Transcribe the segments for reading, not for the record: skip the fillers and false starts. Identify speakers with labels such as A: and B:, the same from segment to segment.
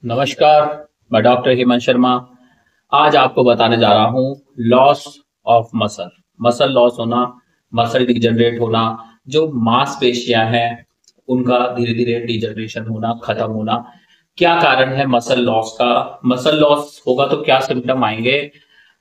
A: नमस्कार। मैं डॉक्टर हेमंत शर्मा। आज आपको बताने जा रहा हूँ loss of muscle. Muscle loss होना, मसल डिजनरेट होना, जो मांसपेशियां हैं उनका धीरे धीरे डिजनरेशन होना, खत्म होना। क्या कारण है मसल लॉस का? मसल लॉस होगा तो क्या सिम्टम आएंगे?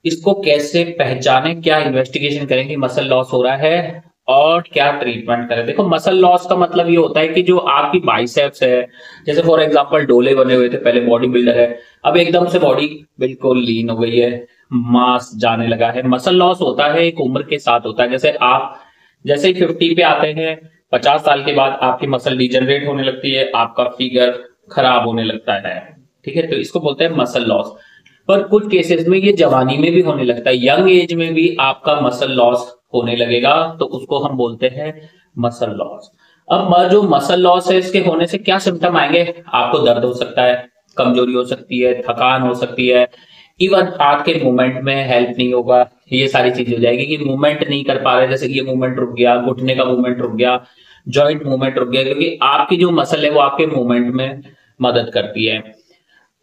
A: इसको कैसे पहचाने, क्या इन्वेस्टिगेशन करें कि मसल लॉस हो रहा है और क्या ट्रीटमेंट करें? देखो, मसल लॉस का मतलब ये होता है कि जो आपकी बाइसेप्स है, जैसे फॉर एग्जांपल डोले बने हुए थे, पहले बॉडी बिल्डर है, अब एकदम से बॉडी बिल्कुल लीन हो गई है, मांस जाने लगा है। मसल लॉस होता है, एक उम्र के साथ होता है। जैसे आप जैसे ही 50 पे आते हैं, 50 साल के बाद आपकी मसल डिजनरेट होने लगती है, आपका फिगर खराब होने लगता है। ठीक है, तो इसको बोलते हैं मसल लॉस। पर कुछ केसेस में ये जवानी में भी होने लगता है, यंग एज में भी आपका मसल लॉस होने लगेगा, तो उसको हम बोलते हैं मसल लॉस। अब जो मसल लॉस है, इसके होने से क्या सिम्टम आएंगे? आपको दर्द हो सकता है, कमजोरी हो सकती है, थकान हो सकती है, इवन हाथ के मूवमेंट में हेल्प नहीं होगा। ये सारी चीज हो जाएगी कि मूवमेंट नहीं कर पा रहे, जैसे ये मूवमेंट रुक गया, घुटने का मूवमेंट रुक गया, जॉइंट मूवमेंट रुक गया, क्योंकि आपकी जो मसल है वो आपके मूवमेंट में मदद करती है।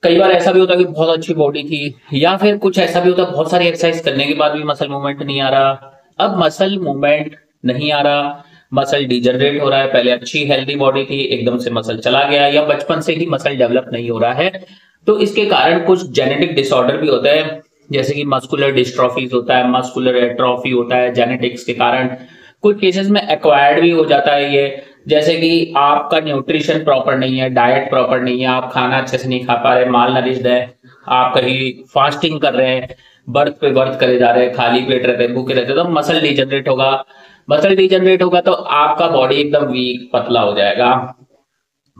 A: कई बार ऐसा भी होता है कि बहुत अच्छी बॉडी थी, या फिर कुछ ऐसा भी होता है बहुत सारी एक्सरसाइज करने के बाद भी मसल मूवमेंट नहीं आ रहा। अब मसल मूवमेंट नहीं आ रहा, मसल डिजनरेट हो रहा है, पहले अच्छी हेल्दी बॉडी थी, एकदम से मसल चला गया, या बचपन से ही मसल डेवलप नहीं हो रहा है। तो इसके कारण कुछ जेनेटिक डिसऑर्डर भी होता है, जैसे कि मस्कुलर डिस्ट्रॉफीज होता है, मस्कुलर एट्रोफी होता है जेनेटिक्स के कारण। कुछ केसेस में एक्वायर्ड भी हो जाता है ये, जैसे कि आपका न्यूट्रिशन प्रॉपर नहीं है, डाइट प्रॉपर नहीं है, आप खाना अच्छे से नहीं खा पा रहे, माल नरिश्ड है, आप कहीं फास्टिंग कर रहे हैं, बर्थ पे बर्थ करे जा रहे हैं, खाली पेट रहते हैं, भूखे रहते हैं, तो मसल डिजनरेट होगा। मसल डिजनरेट होगा तो आपका बॉडी एकदम वीक, पतला हो जाएगा।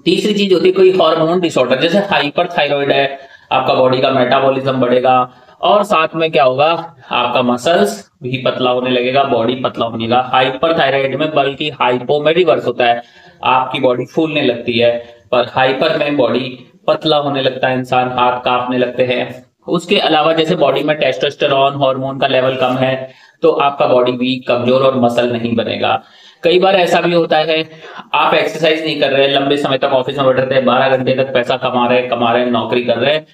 A: तीसरी चीज होती है कोई हार्मोन डिसऑर्डर, जैसे हाइपर थायराइड है, आपका बॉडी का मेटाबॉलिज्म बढ़ेगा, और साथ में क्या होगा, आपका मसल्स भी पतला होने लगेगा, बॉडी पतला होने लगेगा। हाइपर थायराइड में बल्कि हाइपो में रिवर्स होता है, आपकी बॉडी फूलने लगती है, पर हाइपर में बॉडी पतला होने लगता है, इंसान हाथ कांपने लगते हैं। उसके अलावा जैसे बॉडी में टेस्टोस्टेरोन हार्मोन का लेवल कम है, तो आपका बॉडी वीक, कमजोर और मसल नहीं बनेगा। कई बार ऐसा भी होता है, आप एक्सरसाइज नहीं कर रहे, लंबे समय तक ऑफिस में बैठे रहते हैं, 12 घंटे तक पैसा कमा रहे हैं, नौकरी कर रहे हैं,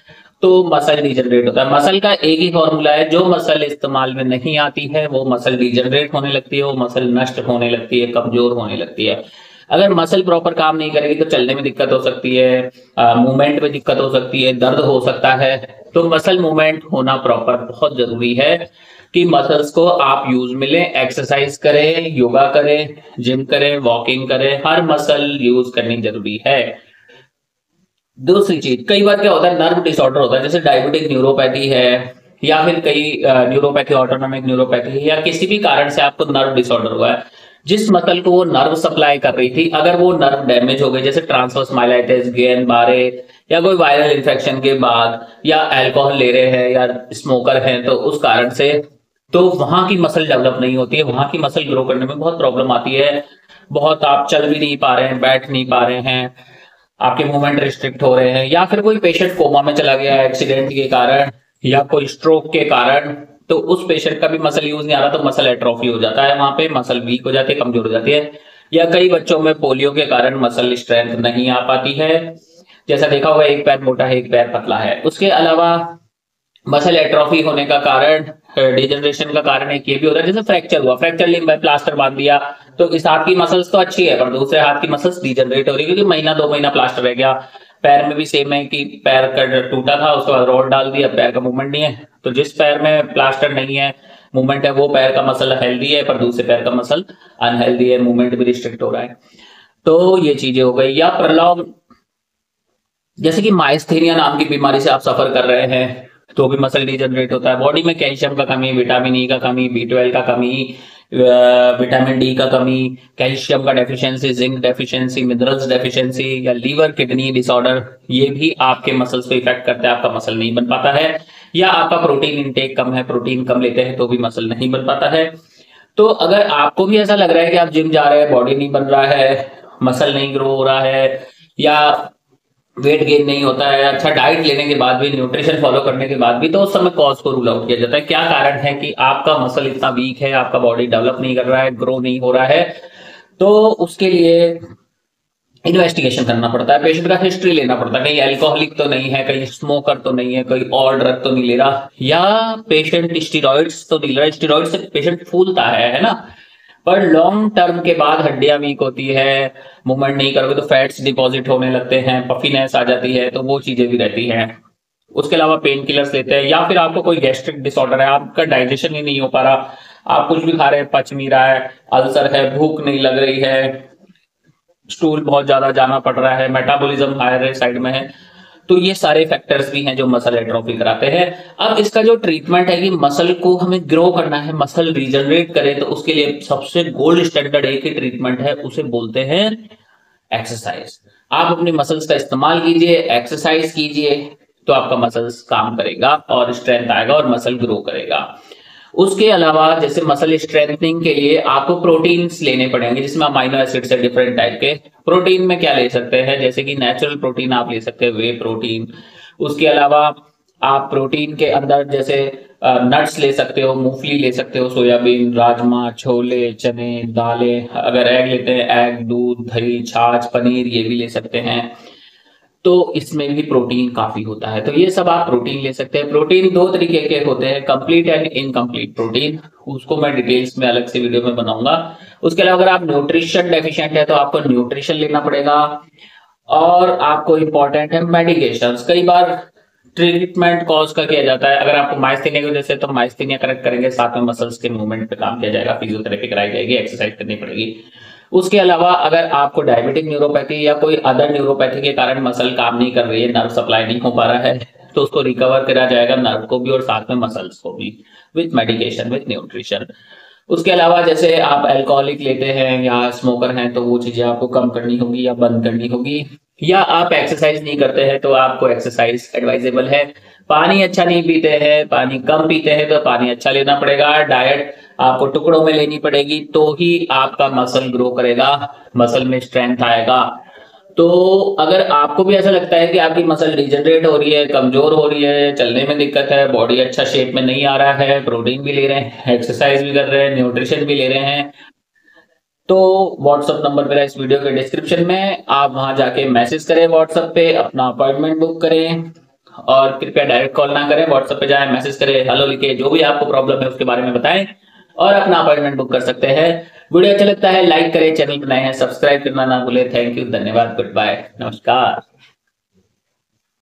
A: तो मसल डिजनरेट होता है। मसल का एक ही फॉर्मूला है, जो मसल इस्तेमाल में नहीं आती है वो मसल डिजनरेट होने लगती है, वो मसल नष्ट होने लगती है, कमजोर होने लगती है। अगर मसल प्रॉपर काम नहीं करेगी तो चलने में दिक्कत हो सकती है, मूवमेंट में दिक्कत हो सकती है, दर्द हो सकता है। तो मसल मूवमेंट होना प्रॉपर बहुत जरूरी है कि मसल्स को आप यूज में लें, एक्सरसाइज करें, योगा करें, जिम करें, वॉकिंग करें, हर मसल यूज करनी जरूरी है। दूसरी चीज, कई बार क्या होता है, नर्व डिसऑर्डर होता है, जैसे डायबिटिक न्यूरोपैथी है, या फिर कई न्यूरोपैथी, ऑटोनोमिक न्यूरोपैथी है, या किसी भी कारण से आपको नर्व डिसऑर्डर हुआ है, जिस मसल को वो नर्व सप्लाई कर रही थी, अगर वो नर्व डैमेज हो गई, जैसे ट्रांसवर्स माइलाइटिस, गेन बारे, या कोई वायरल इन्फेक्शन के बाद, या अल्कोहल ले रहे हैं, या स्मोकर हैं, तो उस कारण से तो वहां की मसल डेवलप नहीं होती है, वहां की मसल ग्रो करने में बहुत प्रॉब्लम आती है। बहुत आप चल भी नहीं पा रहे हैं, बैठ नहीं पा रहे हैं, आपके मूवमेंट रिस्ट्रिक्ट हो रहे हैं, या फिर कोई पेशेंट कोमा में चला गया एक्सीडेंट के कारण या कोई स्ट्रोक के कारण, तो उस पेशेंट का भी मसल यूज नहीं आ रहा, तो मसल एट्रोफी हो जाता है, वहां पे मसल वीक हो जाती है, कमजोर हो जाती है। या कई बच्चों में पोलियो के कारण मसल स्ट्रेंथ नहीं आ पाती है, जैसा देखा होगा, एक पैर मोटा है, एक पैर पतला है। उसके अलावा मसल एट्रोफी होने का कारण, डिजनरेशन का कारण एक ये भी होता है, जैसे फ्रैक्चर हुआ, फ्रैक्चर लिम्ब में प्लास्टर बांध दिया, तो इस हाथ की मसल्स तो अच्छी है, पर दूसरे हाथ की मसल्स डिजनरेट हो रही है, क्योंकि महीना 2 महीना प्लास्टर रह गया। पैर में भी सेम है कि पैर का टूटा था, उसके बाद रोड डाल दिया, पैर का मूवमेंट नहीं है, तो जिस पैर में प्लास्टर नहीं है, मूवमेंट है, वो पैर का मसल हेल्दी है, पर दूसरे पैर का मसल अनहेल्दी है, मूवमेंट भी रिस्ट्रिक्ट हो रहा है। तो ये चीजें हो गई। या प्रलॉन्ग, जैसे कि माइस्थेनिया नाम की बीमारी से आप सफर कर रहे हैं, तो भी मसल डिजनरेट होता है। बॉडी में कैल्शियम का कमी, विटामिन ई का कमी, B12 का कमी, विटामिन डी का कमी, कैल्शियम का deficiency, zinc deficiency, minerals deficiency, या लीवर किडनी डिसऑर्डर, ये भी आपके मसल्स पे इफेक्ट करता है, आपका मसल नहीं बन पाता है। या आपका प्रोटीन इंटेक कम है, प्रोटीन कम लेते हैं, तो भी मसल नहीं बन पाता है। तो अगर आपको भी ऐसा लग रहा है कि आप जिम जा रहे हैं, बॉडी नहीं बन रहा है, मसल नहीं ग्रो हो रहा है, या वेट गेन नहीं होता है, अच्छा डाइट लेने के बाद भी, न्यूट्रिशन फॉलो करने के बाद भी, तो उस समय कॉज को रूल आउट किया जाता है। क्या कारण है कि आपका मसल इतना वीक है, आपका बॉडी डेवलप नहीं कर रहा है, ग्रो नहीं हो रहा है, तो उसके लिए इन्वेस्टिगेशन करना पड़ता है, पेशेंट का हिस्ट्री लेना पड़ता है, कहीं अल्कोहलिक तो नहीं है, कहीं स्मोकर तो नहीं है, कोई और ड्रग तो नहीं ले रहा, या पेशेंट स्टीरॉइड्स तो नहीं ले रहा। स्टीरॉइड से पेशेंट फूलता है ना, पर लॉन्ग टर्म के बाद हड्डियां वीक होती है, मूवमेंट नहीं करोगे तो फैट्स डिपॉजिट होने लगते हैं, पफीनेस आ जाती है, तो वो चीजें भी रहती हैं। उसके अलावा पेन किलर्स लेते हैं, या फिर आपको कोई गैस्ट्रिक डिसऑर्डर है, आपका डाइजेशन ही नहीं हो पा रहा, आप कुछ भी खा रहे हैं पच नहीं रहा है, अल्सर है, भूख नहीं लग रही है, स्टूल बहुत ज्यादा जाना पड़ रहा है, मेटाबॉलिज्म हायर साइड में है, तो ये सारे फैक्टर्स भी हैं जो मसल एट्रोफी कराते हैं। अब इसका जो ट्रीटमेंट है कि मसल को हमें ग्रो करना है, मसल रीजनरेट करे, तो उसके लिए सबसे गोल्ड स्टैंडर्ड एक ही ट्रीटमेंट है, उसे बोलते हैं एक्सरसाइज। आप अपनी मसल्स का इस्तेमाल कीजिए, एक्सरसाइज कीजिए, तो आपका मसल्स काम करेगा और स्ट्रेंथ आएगा और मसल ग्रो करेगा। उसके अलावा जैसे मसल स्ट्रेंथनिंग के लिए आपको प्रोटीन्स लेने पड़ेंगे, जिसमें अमाइनो एसिड्स है डिफरेंट टाइप के। प्रोटीन में क्या ले सकते हैं, जैसे कि नेचुरल प्रोटीन आप ले सकते हैं, वे प्रोटीन। उसके अलावा आप प्रोटीन के अंदर जैसे नट्स ले सकते हो, मूंगफली ले सकते हो, सोयाबीन, राजमा, छोले, चने, दालें। अगर एग लेते हैं, एग, दूध, दही, छाछ, पनीर, ये भी ले सकते हैं, तो इसमें भी प्रोटीन काफी होता है। तो ये सब आप प्रोटीन ले सकते हैं। प्रोटीन दो तरीके के होते हैं, कंप्लीट एंड इनकम्प्लीट प्रोटीन, उसको मैं डिटेल्स में अलग से वीडियो में बनाऊंगा। उसके अलावा अगर आप न्यूट्रिशन डेफिशिएंट है तो आपको न्यूट्रिशन लेना पड़ेगा। और आपको इंपॉर्टेंट है मेडिकेशन। कई बार ट्रीटमेंट कॉज का किया जाता है, अगर आपको माइस्थेनिया की वजह से, तो माइस्थेनिया करेक्ट करेंगे, साथ में मसल्स के मूवमेंट पे काम किया जाएगा, फिजियोथेरेपी कराई जाएगी, एक्सरसाइज करनी पड़ेगी। उसके अलावा अगर आपको डायबिटिक न्यूरोपैथी या कोई अदर न्यूरोपैथी के कारण मसल काम नहीं कर रही है, नर्व सप्लाई नहीं हो पा रहा है, तो उसको रिकवर करा जाएगा, नर्व को भी और साथ में मसल्स को भी, विथ मेडिकेशन, विथ न्यूट्रिशन। उसके अलावा जैसे आप अल्कोहलिक लेते हैं या स्मोकर हैं, तो वो चीजें आपको कम करनी होगी या बंद करनी होगी। या आप एक्सरसाइज नहीं करते हैं, तो आपको एक्सरसाइज एडवाइजेबल है। पानी अच्छा नहीं पीते हैं, पानी कम पीते हैं, तो पानी अच्छा लेना पड़ेगा। डाइट आपको टुकड़ों में लेनी पड़ेगी, तो ही आपका मसल ग्रो करेगा, मसल में स्ट्रेंथ आएगा। तो अगर आपको भी ऐसा लगता है कि आपकी मसल डिजनरेट हो रही है, कमजोर हो रही है, चलने में दिक्कत है, बॉडी अच्छा शेप में नहीं आ रहा है, प्रोटीन भी ले रहे हैं, एक्सरसाइज भी कर रहे हैं, न्यूट्रिशन भी ले रहे हैं, तो व्हाट्सएप नंबर मेरा इस वीडियो के डिस्क्रिप्शन में, आप वहां जाके मैसेज करें, व्हाट्सएप पे अपना अपॉइंटमेंट बुक करें। और कृपया डायरेक्ट कॉल ना करें, व्हाट्सएप पे जाए, मैसेज करें, हेलो लिखे, जो भी आपको प्रॉब्लम है उसके बारे में बताएं और अपना अपॉइंटमेंट बुक कर सकते हैं। वीडियो अच्छा लगता है लाइक करें, चैनल पर नए हैं सब्सक्राइब करना ना भूलें। थैंक यू, धन्यवाद, गुड बाय, नमस्कार।